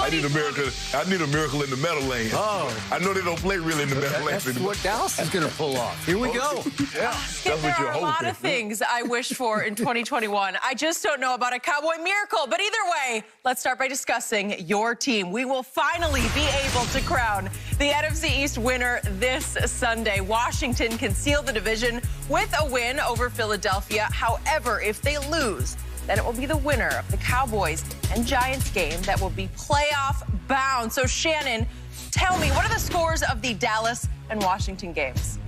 I need a miracle. I need a miracle in the Meadowlands. Oh. I know they don't play really in the Meadowlands That's anymore. what Dallas is going to pull off. Here we go. Yeah, that's There what you're are a lot hoping. of things I wish for in 2021. I just don't know about a Cowboy miracle. But either way, let's start by discussing your team. We will finally be able to crown the NFC East winner this Sunday. Washington can seal the division with a win over Philadelphia. However, if they lose, then it will be the winner of the Cowboys and Giants game that will be playoff bound. So, Shannon, tell me, what are the scores of the Dallas and Washington games?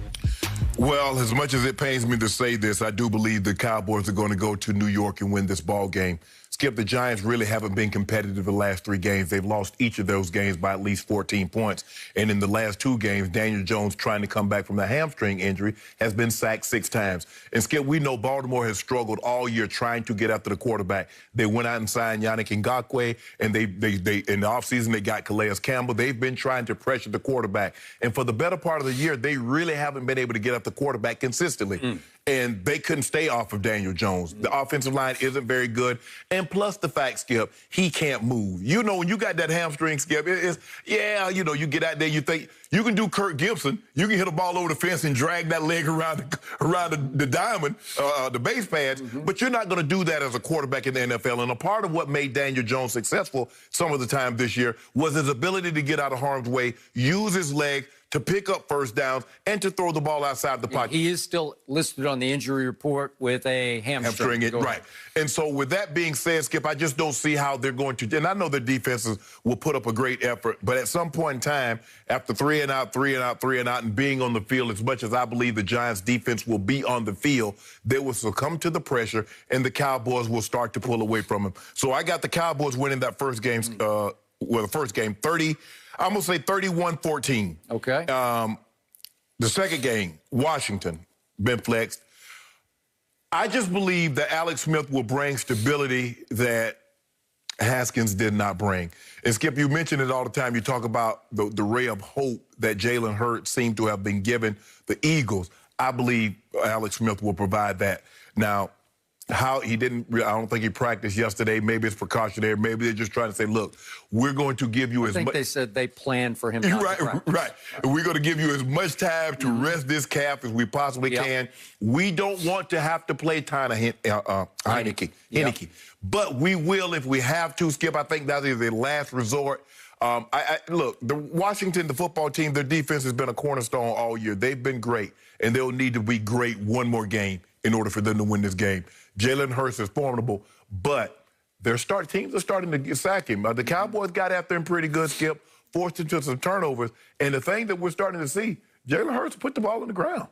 Well, as much as it pains me to say this, I do believe the Cowboys are going to go to New York and win this ball game. Skip, the Giants really haven't been competitive the last 3 games. They've lost each of those games by at least 14 points. And in the last 2 games, Daniel Jones, trying to come back from the hamstring injury, has been sacked 6 times. And Skip, we know Baltimore has struggled all year trying to get after the quarterback. They went out and signed Yannick Ngakoue, and they in the offseason, they got Calais Campbell. They've been trying to pressure the quarterback. And for the better part of the year, they really haven't been able to get up the quarterback consistently. And they couldn't stay off of Daniel Jones. The offensive line isn't very good. And plus the fact, Skip, he can't move. You know, when you got that hamstring, Skip, you know, you get out there, you think you can do Kirk Gibson. You can hit a ball over the fence and drag that leg around the diamond, the base pads. But you're not going to do that as a quarterback in the NFL. And a part of what made Daniel Jones successful some of the time this year was his ability to get out of harm's way, use his leg to pick up first downs, and to throw the ball outside the pocket. He is still listed on the injury report with a hamstring. Right. And so with that being said, Skip, I just don't see how they're going to, and I know their defenses will put up a great effort, but at some point in time, after 3 and out, and being on the field, as much as I believe the Giants defense will be on the field, they will succumb to the pressure, and the Cowboys will start to pull away from them. So I got the Cowboys winning that first game, the first game, 30, I'm going to say 31-14. Okay. The second game, Washington, been flexed. I just believe that Alex Smith will bring stability that Haskins did not bring. And, Skip, you mention it all the time. You talk about the ray of hope that Jalen Hurts seemed to have been given the Eagles. I believe Alex Smith will provide that. Now, how he didn't, I don't think he practiced yesterday. Maybe it's precautionary. Maybe they're just trying to say, look, we're going to give you as much. I think they said they planned for him not to practice. Right. We're going to give you as much time to rest this calf as we possibly can. We don't want to have to play Heineke. But we will if we have to, Skip. I think that is a last resort. Look, the Washington, the football team, their defense has been a cornerstone all year. They've been great, and they'll need to be great one more game in order for them to win this game. Jalen Hurts is formidable, but teams are starting to sack him. The Cowboys got after him pretty good, Skip, forced him to some turnovers. And the thing that we're starting to see, Jalen Hurts put the ball on the ground.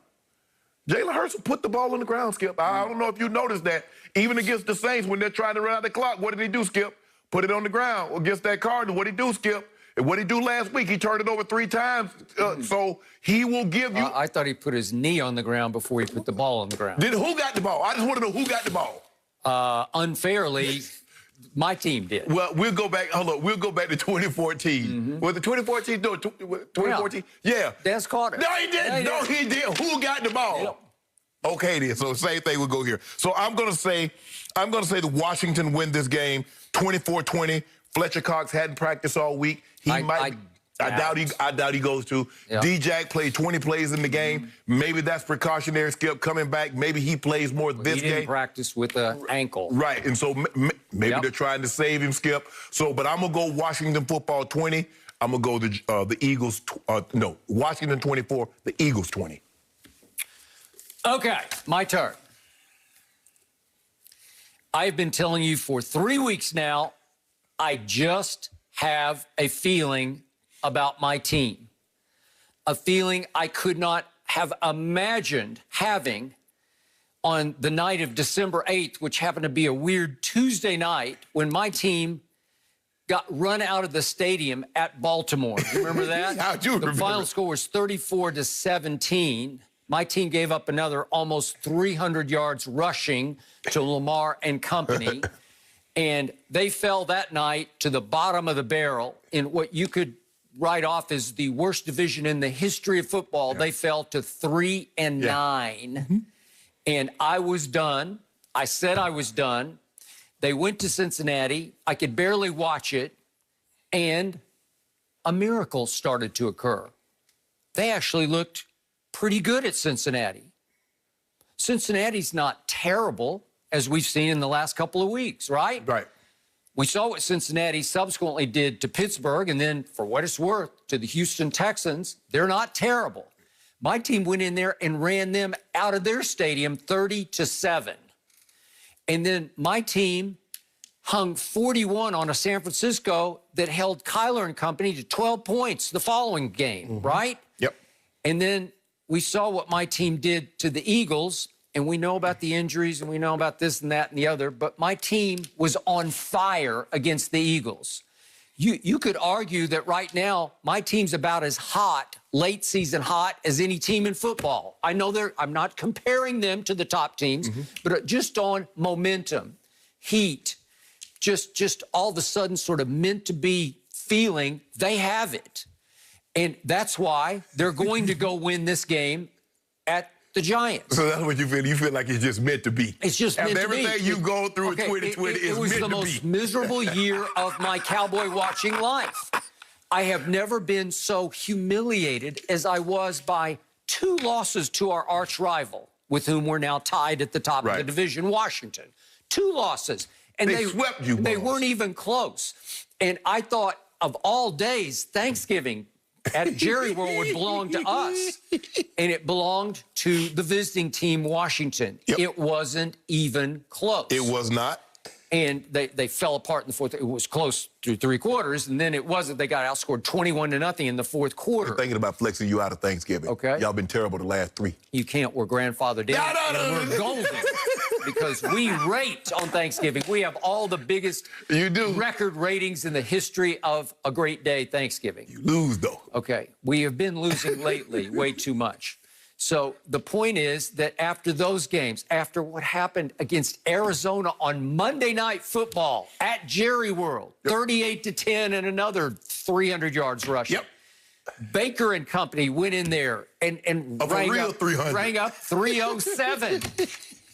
Jalen Hurts put the ball on the ground, Skip. I don't know if you noticed that. Even against the Saints, when they're trying to run out the clock, what did he do, Skip? Put it on the ground. Against that Cardinal, what did he do, Skip? And what did he do last week? He turned it over 3 times. So he will give you... I thought he put his knee on the ground before he put the ball on the ground. Who got the ball? I just want to know who got the ball. Unfairly, my team did. Well, we'll go back. Hold on. We'll go back to 2014. Was it 2014? No, 2014? Yeah. Des caught it. No, he didn't. No, he did. Who got the ball? Yep. Okay, then. So same thing will go here. So I'm going to say the Washington win this game 24-20. Fletcher Cox hadn't practiced all week. I doubt he goes to. Yeah. D-Jack played 20 plays in the game. Maybe that's precautionary, Skip, coming back. Maybe he plays more this game. He didn't practice with an ankle. Right, and so maybe they're trying to save him, Skip. So, but I'm going to go Washington football 20. I'm going to go the Eagles, Washington 24, the Eagles 20. Okay, my turn. I've been telling you for 3 weeks now, I just have a feeling about my team. A feeling I could not have imagined having on the night of December 8th, which happened to be a weird Tuesday night when my team got run out of the stadium at Baltimore. You remember that? I do remember. The final score was 34-17. My team gave up another almost 300 yards rushing to Lamar and company. And they fell that night to the bottom of the barrel in what you could write off as the worst division in the history of football. They fell to 3-9. And I was done. I said I was done. They went to Cincinnati. I could barely watch it. And a miracle started to occur. They actually looked pretty good at Cincinnati. Cincinnati's not terrible, as we've seen in the last couple of weeks, right? Right. We saw what Cincinnati subsequently did to Pittsburgh, and then, for what it's worth, to the Houston Texans. They're not terrible. My team went in there and ran them out of their stadium 30-7. And then my team hung 41 on a San Francisco that held Kyler and company to 12 points the following game, right? Yep. And then we saw what my team did to the Eagles, and we know about the injuries, and we know about this and that and the other, but my team was on fire against the Eagles. You could argue that right now my team's about as hot, late season hot, as any team in football. I know I'm not comparing them to the top teams, but just on momentum, heat, just all of a sudden sort of meant to be feeling, they have it. And that's why they're going to go win this game at the Giants. So that's what you feel. You feel like it's just meant to be. It's just meant to be. Everything you go through in 2020 is meant to be. It was the most miserable year of my Cowboy watching life. I have never been so humiliated as I was by 2 losses to our arch rival, with whom we're now tied at the top of the division, Washington. 2 losses. And they swept you, They boss. weren't even close. And I thought, of all days, Thanksgiving at Jerry World would belong to us. And it belonged to the visiting team, Washington. Yep. It wasn't even close. It was not. And they fell apart in the fourth. It was close through 3 quarters, and then it wasn't. They got outscored 21-0 in the fourth quarter. I'm thinking about flexing you out of Thanksgiving. Okay. Y'all been terrible the last 3. You can't. We're grandfathered in. No. We're golden because we rate on Thanksgiving. We have all the biggest record ratings in the history of a great day, Thanksgiving. You lose, though. Okay. We have been losing lately way too much. So the point is that after those games, after what happened against Arizona on Monday Night Football at Jerry World, 38-10 and another 300 yards rushing. Yep. Baker and company went in there and rang up 307.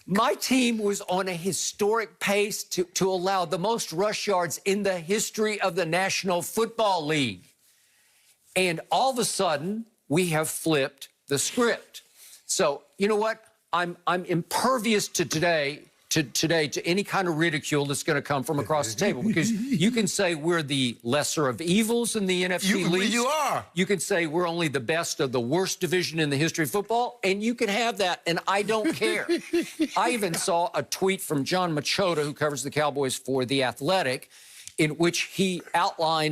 My team was on a historic pace to allow the most rush yards in the history of the National Football League. And all of a sudden, we have flipped the script. So, you know what? I'm impervious to today to any kind of ridicule that's going to come from across the table, because you can say we're the lesser of evils in the NFC league. You are. You can say we're only the best of the worst division in the history of football, and you can have that, and I don't care. I even saw a tweet from John Machota, who covers the Cowboys for The Athletic, in which he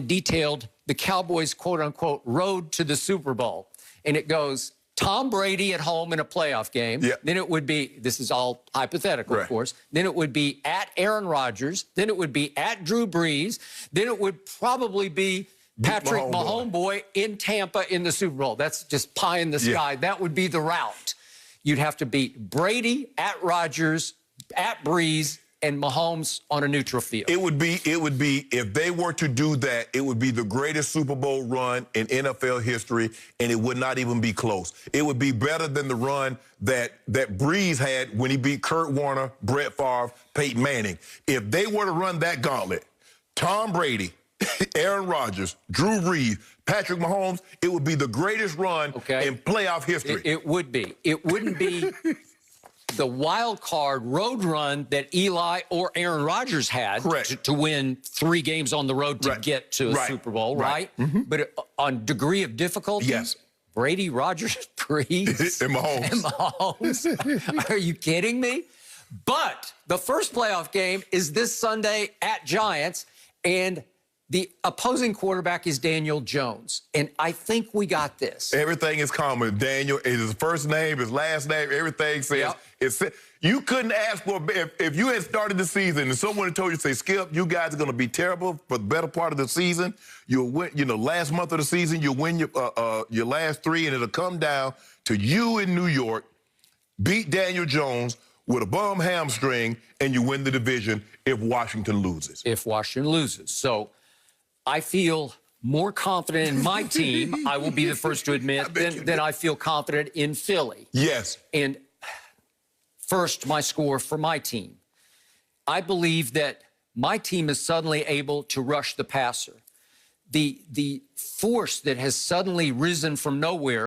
detailed the Cowboys' quote-unquote road to the Super Bowl. And it goes, Tom Brady at home in a playoff game. Yep. Then it would be, this is all hypothetical, of course. Then it would be at Aaron Rodgers. Then it would be at Drew Brees. Then it would probably be Patrick Mahomes in Tampa in the Super Bowl. That's just pie in the sky. That would be the route. You'd have to beat Brady at Rodgers, at Brees, and Mahomes on a neutral field. It would be, if they were to do that, it would be the greatest Super Bowl run in NFL history, and it would not even be close. It would be better than the run that Brees had when he beat Kurt Warner, Brett Favre, Peyton Manning. If they were to run that gauntlet, Tom Brady, Aaron Rodgers, Drew Brees, Patrick Mahomes, it would be the greatest run in playoff history. It would be. It wouldn't be the wild card road run that Eli or Aaron Rodgers had to win 3 games on the road to get to a Super Bowl, right? But on degree of difficulty, Brady, Rodgers, Brees, and Mahomes. Are you kidding me? But the first playoff game is this Sunday at Giants, and the opposing quarterback is Daniel Jones, and I think we got this. Everything is common. Daniel is his first name, his last name, everything says. You couldn't ask for, if you had started the season and someone had told you, say, Skip, you guys are going to be terrible for the better part of the season. You'll win, last month of the season, you'll win your last 3, and it'll come down to you in New York, beat Daniel Jones with a bum hamstring, and you win the division if Washington loses. If Washington loses. So I feel more confident in my team, I will be the first to admit, than I feel confident in Philly. Yes. And first, my score for my team. I believe that my team is suddenly able to rush the passer. the force that has suddenly risen from nowhere